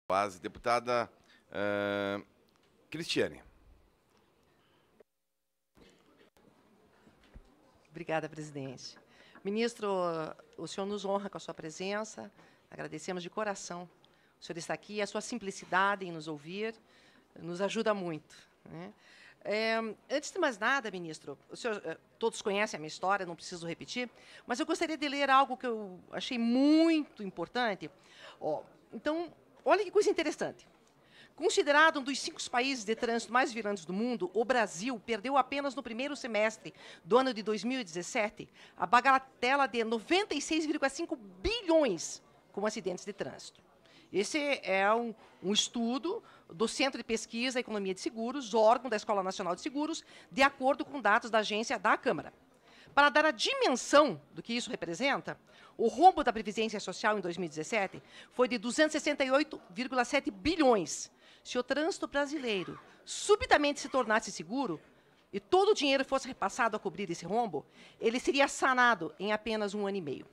Quase. Deputada Cristiane. Obrigada, presidente. Ministro, o senhor nos honra com a sua presença, agradecemos de coração. O senhor está aqui, a sua simplicidade em nos ouvir nos ajuda muito, né? Antes de mais nada, ministro, o senhor, todos conhecem a minha história, não preciso repetir, mas eu gostaria de ler algo que eu achei muito importante. Então, olha que coisa interessante. Considerado um dos 5 países de trânsito mais violentos do mundo, o Brasil perdeu apenas no primeiro semestre do ano de 2017 a bagatela de 96,5 bilhões com acidentes de trânsito. Esse é um estudo do Centro de Pesquisa e Economia de Seguros, órgão da Escola Nacional de Seguros, de acordo com dados da agência da Câmara. Para dar a dimensão do que isso representa, o rombo da Previdência Social em 2017 foi de 268,7 bilhões. Se o trânsito brasileiro subitamente se tornasse seguro e todo o dinheiro fosse repassado a cobrir esse rombo, ele seria sanado em apenas 1 ano e meio.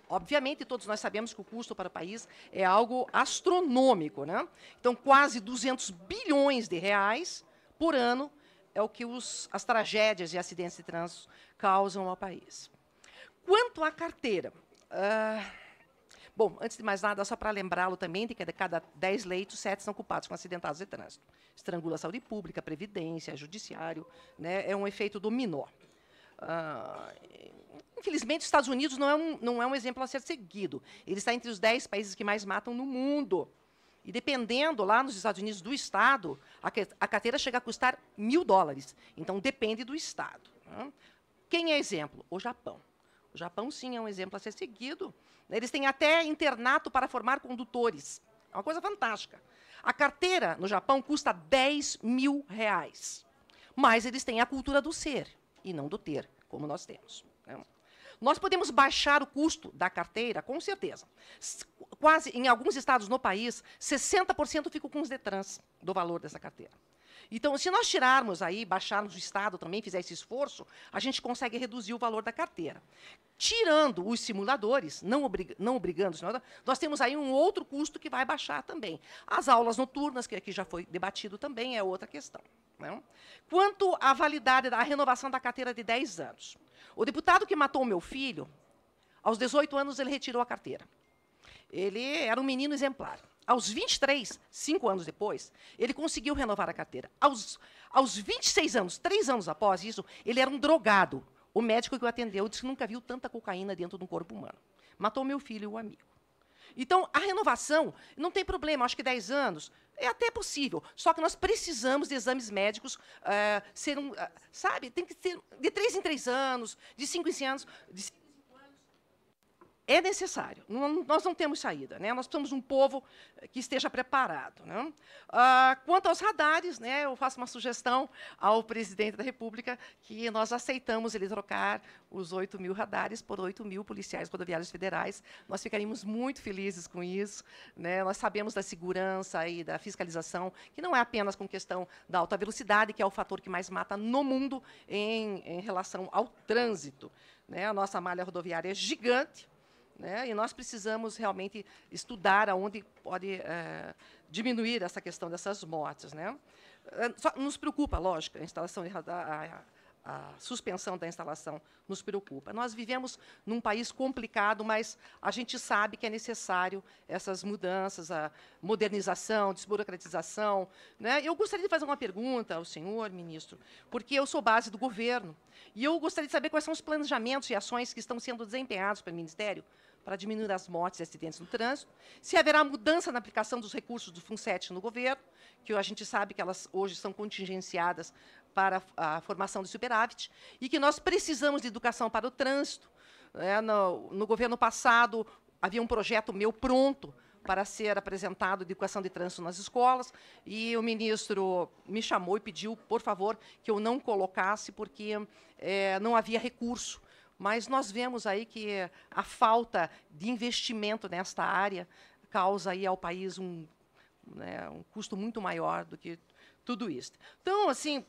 Obviamente, todos nós sabemos que o custo para o país é algo astronômico, né? Então, quase 200 bilhões de reais por ano é o que as tragédias e acidentes de trânsito causam ao país. Quanto à carteira, bom, antes de mais nada, só para lembrá-lo também de que de cada 10 leitos, 7 são culpados com acidentados de trânsito. Estrangula a saúde pública, a previdência, judiciário, né? É um efeito dominó. Infelizmente, os Estados Unidos não é um exemplo a ser seguido. Ele está entre os 10 países que mais matam no mundo. E, dependendo, lá nos Estados Unidos, do Estado, a carteira chega a custar $1.000. Então, depende do Estado, né? Quem é exemplo? O Japão. O Japão, sim, é um exemplo a ser seguido. Eles têm até internato para formar condutores. É uma coisa fantástica. A carteira, no Japão, custa R$10 mil. Mas eles têm a cultura do ser e não do ter, como nós temos, né? Nós podemos baixar o custo da carteira, com certeza. Quase, em alguns estados no país, 60% ficam com os DETRANs do valor dessa carteira. Então, se nós tirarmos aí, baixarmos o Estado também, fizer esse esforço, a gente consegue reduzir o valor da carteira. Tirando os simuladores, não obrigando os simuladores, nós temos aí um outro custo que vai baixar também. As aulas noturnas, que aqui já foi debatido também, é outra questão, né? Quanto à validade da renovação da carteira de 10 anos. O deputado que matou o meu filho, aos 18 anos, ele retirou a carteira. Ele era um menino exemplar. Aos 23, 5 anos depois, ele conseguiu renovar a carteira. Aos 26 anos, 3 anos após isso, ele era um drogado. O médico que o atendeu disse que nunca viu tanta cocaína dentro de um corpo humano. Matou meu filho e o amigo. Então, a renovação, não tem problema, acho que 10 anos é até possível. Só que nós precisamos de exames médicos, sabe, tem que ser de 3 em 3 anos, de 5 em 5 anos. É necessário, nós não temos saída, né? Nós precisamos de um povo que esteja preparado, né? Quanto aos radares, né, eu faço uma sugestão ao presidente da República que nós aceitamos ele trocar os 8 mil radares por 8 mil policiais rodoviários federais. Nós ficaríamos muito felizes com isso, né? Nós sabemos da segurança e da fiscalização, que não é apenas com questão da alta velocidade, que é o fator que mais mata no mundo em relação ao trânsito, né? A nossa malha rodoviária é gigante, né? E nós precisamos realmente estudar aonde pode diminuir essa questão dessas mortes, né? Só nos preocupa, lógico, a instalação de radar, a suspensão da instalação nos preocupa. Nós vivemos num país complicado, mas a gente sabe que é necessário essas mudanças, a modernização, desburocratização, né? Eu gostaria de fazer uma pergunta ao senhor, ministro, porque eu sou base do governo, e eu gostaria de saber quais são os planejamentos e ações que estão sendo desempenhados pelo Ministério para diminuir as mortes e acidentes no trânsito, se haverá mudança na aplicação dos recursos do FUNSET no governo, que a gente sabe que elas hoje são contingenciadas para a formação de superávit, e que nós precisamos de educação para o trânsito, né? No governo passado, havia um projeto meu pronto para ser apresentado de educação de trânsito nas escolas, e o ministro me chamou e pediu, por favor, que eu não colocasse, porque não havia recurso. Mas nós vemos aí que a falta de investimento nesta área causa aí ao país um custo muito maior do que tudo isso. Então, assim,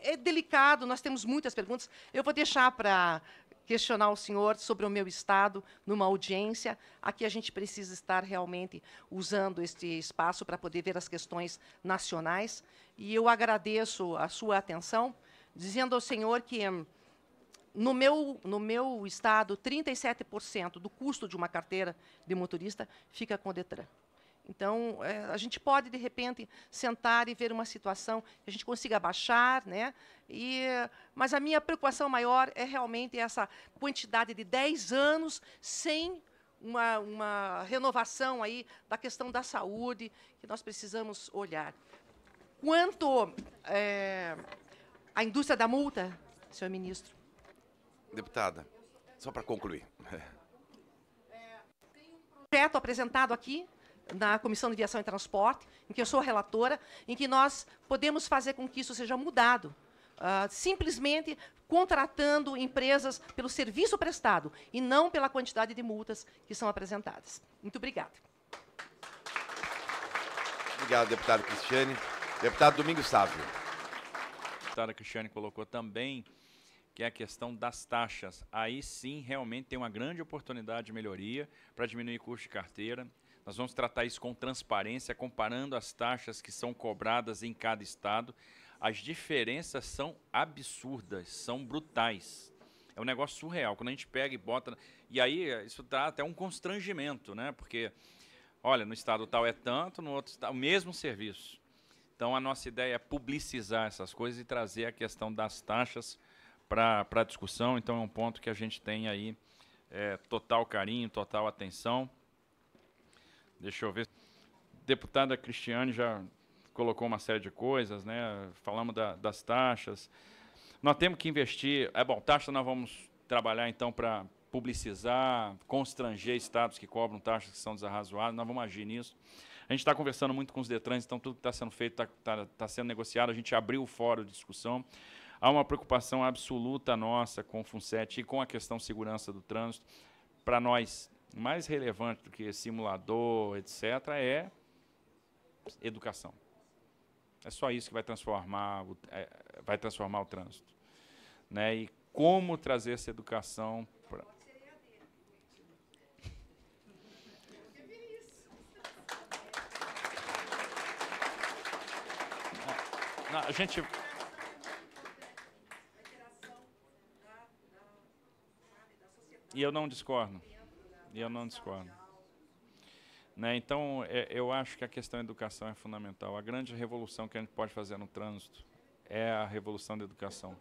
é delicado, nós temos muitas perguntas. Eu vou deixar para questionar o senhor sobre o meu estado numa audiência. Aqui a gente precisa estar realmente usando este espaço para poder ver as questões nacionais. E eu agradeço a sua atenção, dizendo ao senhor que, no meu estado, 37% do custo de uma carteira de motorista fica com o Detran. Então, a gente pode, de repente, sentar e ver uma situação que a gente consiga baixar, né? Mas a minha preocupação maior é realmente essa quantidade de 10 anos sem uma renovação aí da questão da saúde, que nós precisamos olhar. Quanto à indústria da multa, senhor ministro? Deputada, só para concluir. Tem um projeto apresentado aqui na Comissão de Viação e Transporte, em que eu sou relatora, em que nós podemos fazer com que isso seja mudado, simplesmente contratando empresas pelo serviço prestado e não pela quantidade de multas que são apresentadas. Muito obrigada. Obrigado, deputado Cristiane. Deputado Domingos Sávio. A deputada Cristiane colocou também que é a questão das taxas. Aí sim, realmente tem uma grande oportunidade de melhoria para diminuir o custo de carteira. Nós vamos tratar isso com transparência, comparando as taxas que são cobradas em cada estado. As diferenças são absurdas, são brutais. É um negócio surreal. Quando a gente pega e bota... E aí isso dá até um constrangimento, né? Porque, olha, no estado tal é tanto, no outro estado, o mesmo serviço. Então, a nossa ideia é publicizar essas coisas e trazer a questão das taxas para a discussão. Então, é um ponto que a gente tem aí total carinho, total atenção. Deixa eu ver. A deputada Cristiane já colocou uma série de coisas, né? Falamos das taxas. Nós temos que investir... bom, taxa nós vamos trabalhar, então, para publicizar, constranger estados que cobram taxas que são desarrazoadas. Nós vamos agir nisso. A gente está conversando muito com os Detrans, então tudo que está sendo feito está sendo negociado. A gente abriu o fórum de discussão. Há uma preocupação absoluta nossa com o FUNSET e com a questão de segurança do trânsito. Para nós, mais relevante do que simulador, etc., é educação. É só isso que vai transformar o trânsito. Né? E como trazer essa educação para... A gente... E eu não discordo. Né? Então, eu acho que a questão da educação é fundamental. A grande revolução que a gente pode fazer no trânsito é a revolução da educação.